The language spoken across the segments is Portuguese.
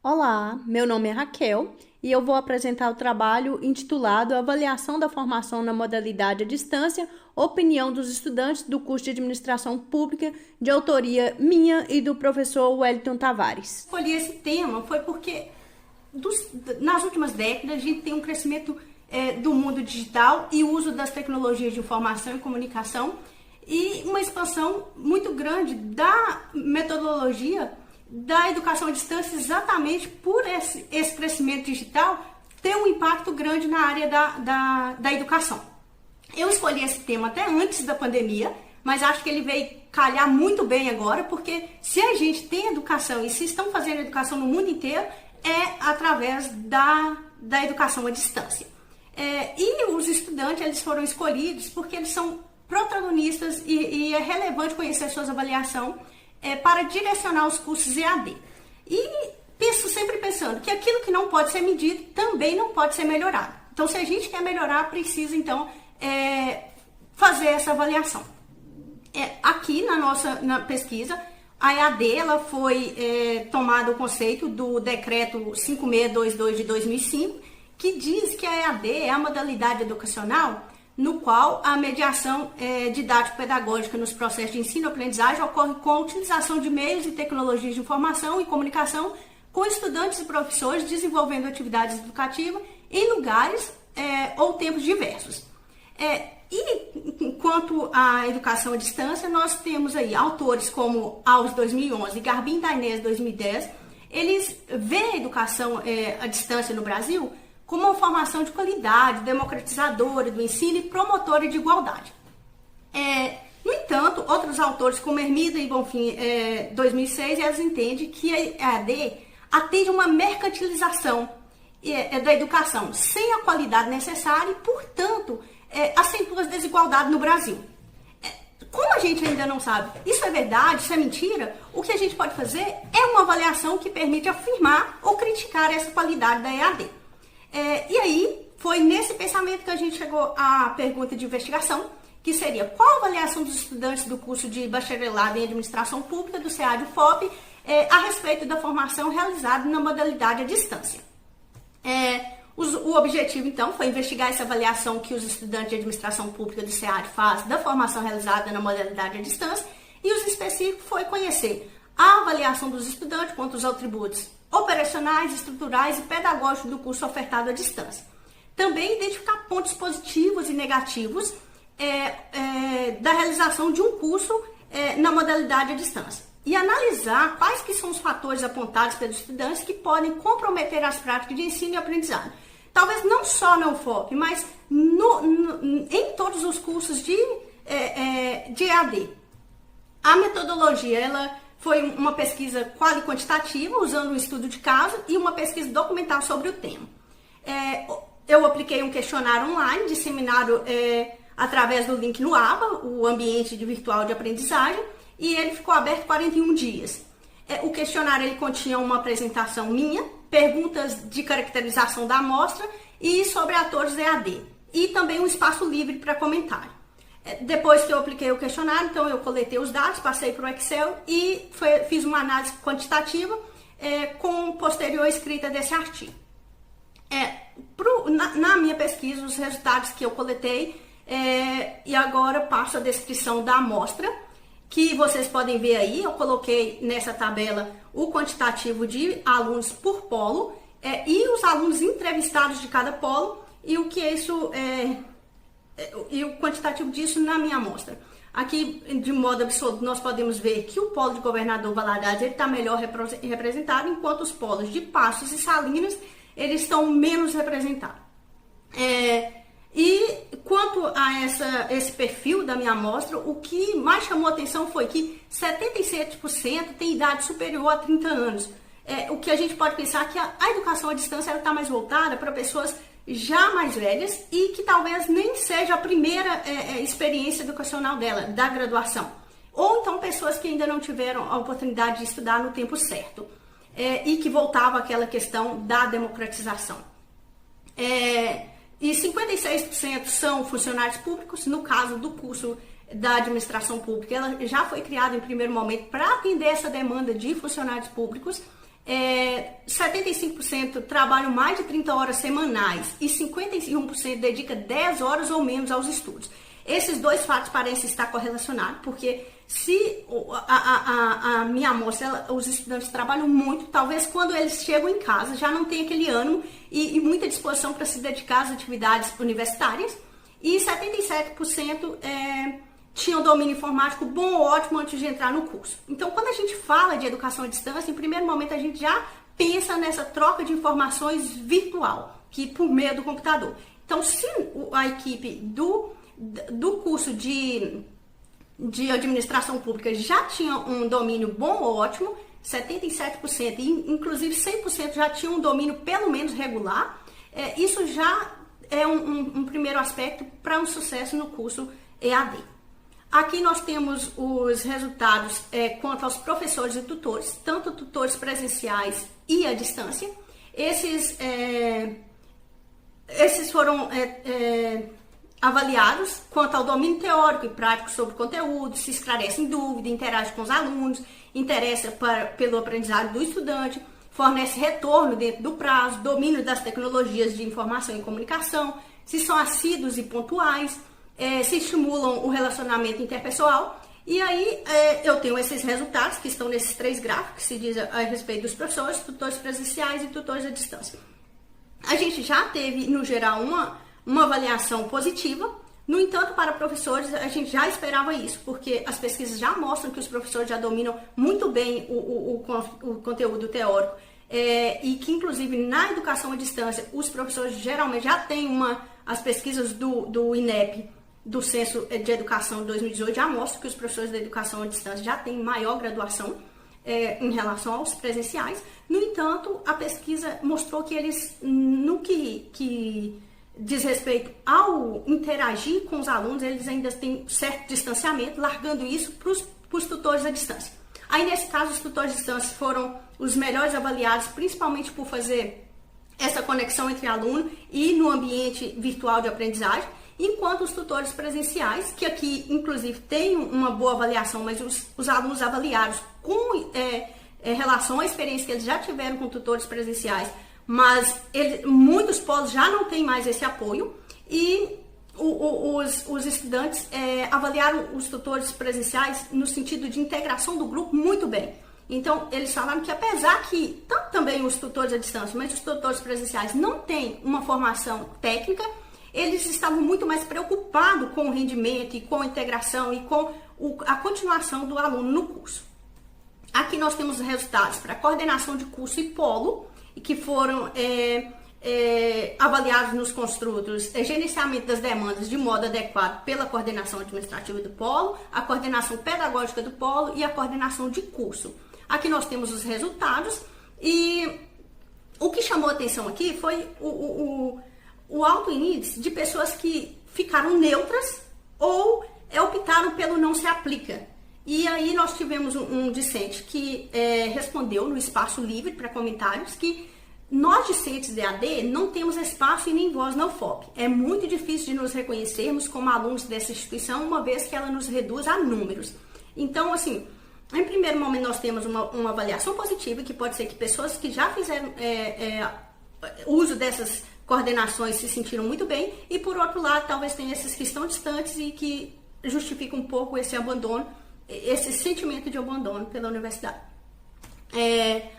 Olá, meu nome é Raquel e eu vou apresentar o trabalho intitulado Avaliação da Formação na Modalidade à Distância, Opinião dos Estudantes do curso de Administração Pública, de autoria minha e do professor Wellington Tavares. Escolhi esse tema foi porque nas últimas décadas a gente tem um crescimento do mundo digital e uso das tecnologias de informação e comunicação e uma expansão muito grande da metodologia da educação à distância, exatamente por esse crescimento digital ter um impacto grande na área da educação. Eu escolhi esse tema até antes da pandemia, mas acho que ele veio calhar muito bem agora, porque se a gente tem educação e se estão fazendo educação no mundo inteiro, é através da educação à distância. E os estudantes eles foram escolhidos porque eles são protagonistas e é relevante conhecer suas avaliações para direcionar os cursos EAD. E sempre pensando que aquilo que não pode ser medido também não pode ser melhorado. Então, se a gente quer melhorar, precisa, então, fazer essa avaliação. Aqui na pesquisa, a EAD ela foi tomado o conceito do decreto 5622 de 2005, que diz que a EAD é a modalidade educacional no qual a mediação didático-pedagógica nos processos de ensino-aprendizagem ocorre com a utilização de meios e tecnologias de informação e comunicação com estudantes e professores desenvolvendo atividades educativas em lugares ou tempos diversos. E quanto à educação à distância, nós temos aí autores como Alves 2011 e Garbin Dainese 2010, eles veem a educação à distância no Brasil como uma formação de qualidade, democratizadora do ensino e promotora de igualdade. No entanto, outros autores como Hermida e Bonfim 2006, eles entendem que a EAD atende uma mercantilização da educação sem a qualidade necessária e, portanto, acentua as desigualdades no Brasil. Como a gente ainda não sabe, isso é verdade, isso é mentira, o que a gente pode fazer é uma avaliação que permite afirmar ou criticar essa qualidade da EAD. E aí, foi nesse pensamento que a gente chegou à pergunta de investigação, que seria qual a avaliação dos estudantes do curso de bacharelado em administração pública do SEAD-UFOP a respeito da formação realizada na modalidade à distância. O objetivo, então, foi investigar essa avaliação que os estudantes de administração pública do SEAD fazem da formação realizada na modalidade à distância, e os específicos foi conhecer a avaliação dos estudantes quanto aos atributos operacionais, estruturais e pedagógicos do curso ofertado à distância. Também identificar pontos positivos e negativos da realização de um curso na modalidade à distância. E analisar quais que são os fatores apontados pelos estudantes que podem comprometer as práticas de ensino e aprendizagem. Talvez não só na UFOP, mas em todos os cursos de EAD. A metodologia, ela foi uma pesquisa quali quantitativa, usando um estudo de caso e uma pesquisa documental sobre o tema. Eu apliquei um questionário online, disseminado através do link no ABA, o Ambiente Virtual de Aprendizagem, e ele ficou aberto 41 dias. O questionário ele continha uma apresentação minha, perguntas de caracterização da amostra e sobre atores EAD, e também um espaço livre para comentário. Depois que eu apliquei o questionário, então eu coletei os dados, passei para o Excel e fiz uma análise quantitativa com posterior escrita desse artigo. Na minha pesquisa, os resultados que eu coletei, e agora passo a descrição da amostra, que vocês podem ver aí, eu coloquei nessa tabela o quantitativo de alunos por polo e os alunos entrevistados de cada polo e o que isso e o quantitativo disso na minha amostra. Aqui, de modo absoluto, nós podemos ver que o polo de Governador Valadares está melhor representado, enquanto os polos de Passos e Salinas eles estão menos representados. E quanto a esse perfil da minha amostra, o que mais chamou a atenção foi que 77% tem idade superior a 30 anos. O que a gente pode pensar que a educação à distância está mais voltada para pessoas já mais velhas e que talvez nem seja a primeira experiência educacional dela, da graduação. Ou então pessoas que ainda não tiveram a oportunidade de estudar no tempo certo e que voltava àquela questão da democratização. E 56% são funcionários públicos. No caso do curso da administração pública, ela já foi criada em primeiro momento para atender essa demanda de funcionários públicos. 70% 75% trabalham mais de 30 horas semanais e 51% dedica 10 horas ou menos aos estudos. Esses dois fatos parecem estar correlacionados, porque se a minha amostra, os estudantes trabalham muito, talvez quando eles chegam em casa já não tem aquele ânimo e muita disposição para se dedicar às atividades universitárias, e 77% tinham domínio informático bom ou ótimo antes de entrar no curso. Então, quando a gente fala de educação à distância, em primeiro momento a gente já pensa nessa troca de informações virtual, que por meio do computador. Então, se a equipe do curso de administração pública já tinha um domínio bom ou ótimo, 77% e inclusive 100% já tinham um domínio pelo menos regular, isso já é um primeiro aspecto para um sucesso no curso EAD. Aqui nós temos os resultados quanto aos professores e tutores, tanto tutores presenciais e à distância. Esses foram avaliados quanto ao domínio teórico e prático sobre o conteúdo, se esclarecem dúvidas, interage com os alunos, interessa pelo aprendizado do estudante, fornece retorno dentro do prazo, domínio das tecnologias de informação e comunicação, se são assíduos e pontuais, se estimulam o relacionamento interpessoal. E aí eu tenho esses resultados que estão nesses 3 gráficos, que se diz a respeito dos professores, tutores presenciais e tutores à distância. A gente já teve, no geral, uma avaliação positiva. No entanto, para professores, a gente já esperava isso, porque as pesquisas já mostram que os professores já dominam muito bem o conteúdo teórico, e que, inclusive, na educação à distância, os professores geralmente já têm as pesquisas do INEP, do Censo de Educação de 2018, já mostram que os professores da educação à distância já têm maior graduação em relação aos presenciais. No entanto, a pesquisa mostrou que eles, no que diz respeito ao interagir com os alunos, eles ainda têm certo distanciamento, largando isso para os tutores à distância. Aí, nesse caso, os tutores à distância foram os melhores avaliados, principalmente por fazer essa conexão entre aluno e no ambiente virtual de aprendizagem, enquanto os tutores presenciais, que aqui, inclusive, tem uma boa avaliação, mas os alunos avaliados com relação à experiência que eles já tiveram com tutores presenciais, mas muitos polos já não têm mais esse apoio, e os estudantes avaliaram os tutores presenciais no sentido de integração do grupo muito bem. Então, eles falaram que apesar que, tanto também os tutores à distância, mas os tutores presenciais não têm uma formação técnica, eles estavam muito mais preocupados com o rendimento e com a integração e com a continuação do aluno no curso. Aqui nós temos os resultados para coordenação de curso e polo, e que foram avaliados nos construtos gerenciamento das demandas de modo adequado pela coordenação administrativa do polo, a coordenação pedagógica do polo e a coordenação de curso. Aqui nós temos os resultados, e o que chamou a atenção aqui foi o alto índice de pessoas que ficaram neutras ou optaram pelo não se aplica. E aí nós tivemos um discente que respondeu no espaço livre para comentários que nós, discentes de AD, não temos espaço e nem voz na UFOP. É muito difícil de nos reconhecermos como alunos dessa instituição, uma vez que ela nos reduz a números. Então, assim, em primeiro momento nós temos uma avaliação positiva, que pode ser que pessoas que já fizeram uso dessas coordenações se sentiram muito bem, e por outro lado, talvez tenha esses que estão distantes e que justificam um pouco esse abandono, esse sentimento de abandono pela universidade.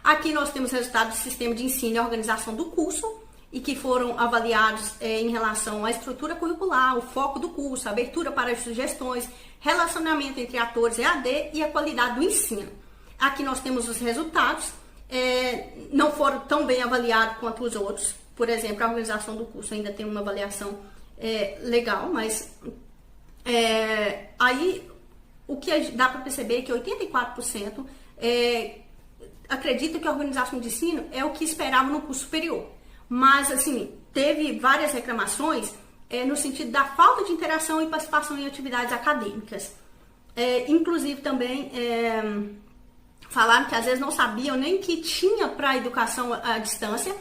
Aqui nós temos resultados do sistema de ensino e organização do curso, e que foram avaliados em relação à estrutura curricular, o foco do curso, a abertura para as sugestões, relacionamento entre atores EAD e a qualidade do ensino. Aqui nós temos os resultados, não foram tão bem avaliados quanto os outros. Por exemplo, a organização do curso ainda tem uma avaliação legal, mas aí o que dá para perceber é que 84% acredita que a organização de ensino é o que esperava no curso superior. Mas, assim, teve várias reclamações no sentido da falta de interação e participação em atividades acadêmicas. Inclusive, também falaram que às vezes não sabiam nem que tinha para a educação à distância,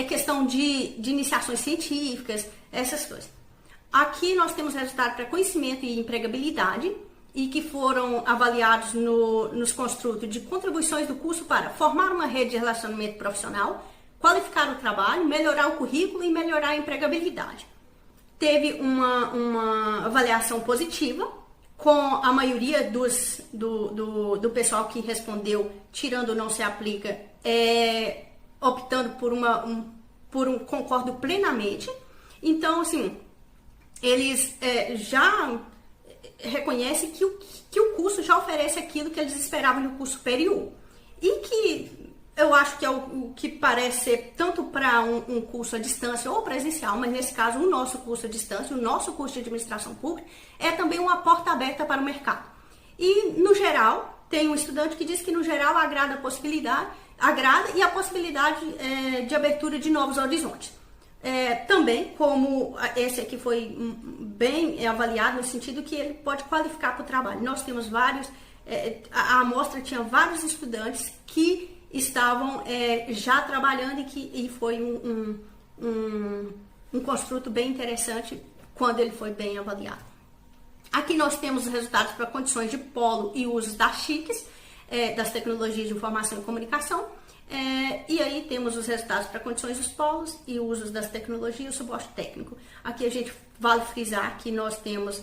questão de iniciações científicas, essas coisas. Aqui nós temos resultado para conhecimento e empregabilidade, e que foram avaliados nos construtos de contribuições do curso para formar uma rede de relacionamento profissional, qualificar o trabalho, melhorar o currículo e melhorar a empregabilidade. Teve uma avaliação positiva, com a maioria do pessoal que respondeu, tirando o não se aplica, optando por um concordo plenamente. Então, assim, eles já reconhecem que o curso já oferece aquilo que eles esperavam no curso superior. E que eu acho que é o que parece ser tanto para um curso à distância ou presencial, mas nesse caso o nosso curso à distância, o nosso curso de administração pública, é também uma porta aberta para o mercado. E, no geral, tem um estudante que diz que, no geral, agrada a possibilidade de abertura de novos horizontes. Também, como esse aqui foi bem avaliado, no sentido que ele pode qualificar para o trabalho. Nós temos vários, a amostra tinha vários estudantes que estavam já trabalhando e foi um construto bem interessante quando ele foi bem avaliado. Aqui nós temos os resultados para condições de polo e usos das TICs, das tecnologias de informação e comunicação, e aí temos os resultados para condições dos polos e usos das tecnologias e o suporte técnico. Aqui a gente vale frisar que nós temos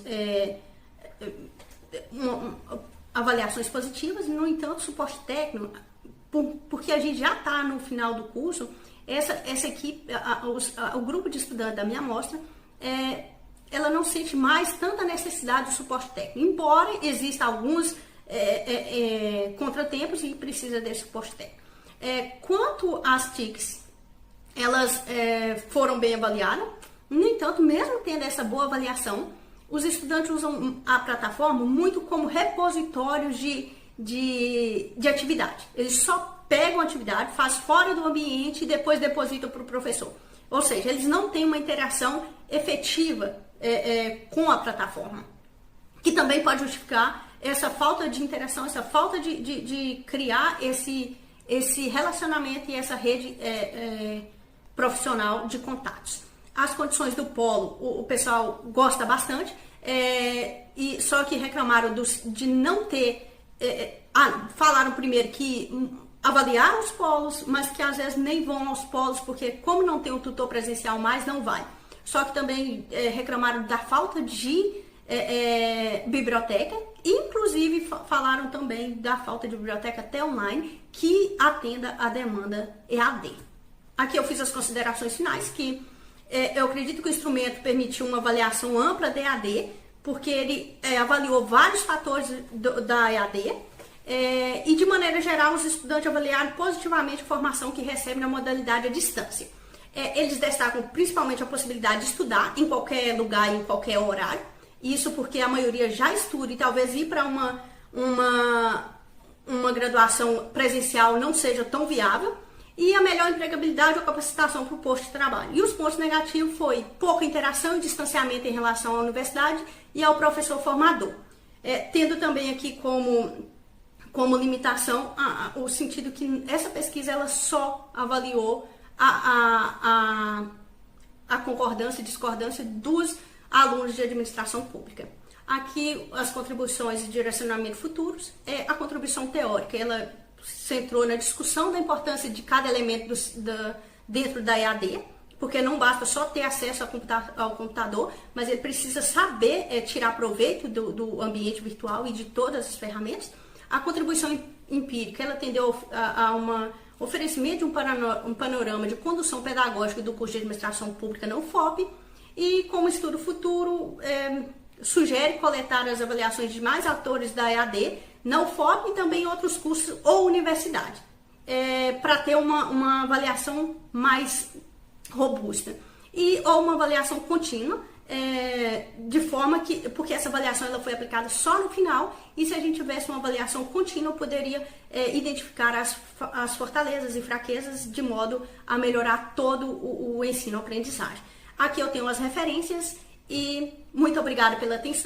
avaliações positivas, no entanto, suporte técnico, porque a gente já está no final do curso, essa equipe, o grupo de estudantes da minha amostra, ela não sente mais tanta necessidade de suporte técnico, embora existam alguns contratempos e precisa desse suporte técnico. Quanto às TICs, elas foram bem avaliadas, no entanto, mesmo tendo essa boa avaliação, os estudantes usam a plataforma muito como repositório de atividade. Eles só pegam a atividade, fazem fora do ambiente e depois depositam para o professor. Ou seja, eles não têm uma interação efetiva com a plataforma, que também pode justificar essa falta de interação, essa falta de criar esse relacionamento e essa rede profissional de contatos. As condições do polo, o pessoal gosta bastante, e só que reclamaram de não ter... falaram primeiro que avaliaram os polos, mas que às vezes nem vão aos polos, porque como não tem um tutor presencial mais, não vai. Só que também reclamaram da falta de biblioteca, inclusive falaram também da falta de biblioteca até online, que atenda a demanda EAD. Aqui eu fiz as considerações finais, que eu acredito que o instrumento permitiu uma avaliação ampla da EAD, porque ele avaliou vários fatores da EAD, e de maneira geral os estudantes avaliaram positivamente a formação que recebem na modalidade à distância. Eles destacam principalmente a possibilidade de estudar em qualquer lugar e em qualquer horário, isso porque a maioria já estuda e talvez ir para uma graduação presencial não seja tão viável, e a melhor empregabilidade ou capacitação para o posto de trabalho. E os pontos negativos foi pouca interação e distanciamento em relação à universidade e ao professor formador. Tendo também aqui como limitação o sentido que essa pesquisa ela só avaliou a concordância e discordância dos alunos de administração pública. Aqui as contribuições de direcionamento futuros, a contribuição teórica, ela centrou na discussão da importância de cada elemento dentro da EAD, porque não basta só ter acesso ao computador, mas ele precisa saber tirar proveito do ambiente virtual e de todas as ferramentas. A contribuição empírica, ela tendeu a um oferecimento de um panorama de condução pedagógica do curso de administração pública na UFOP, e como estudo futuro, sugere coletar as avaliações de mais autores da EAD na UFOP e também em outros cursos ou universidade, para ter uma avaliação mais robusta ou uma avaliação contínua, de forma que, porque essa avaliação ela foi aplicada só no final, e se a gente tivesse uma avaliação contínua, poderia identificar as fortalezas e fraquezas de modo a melhorar todo o ensino-aprendizagem. Aqui eu tenho as referências e muito obrigada pela atenção.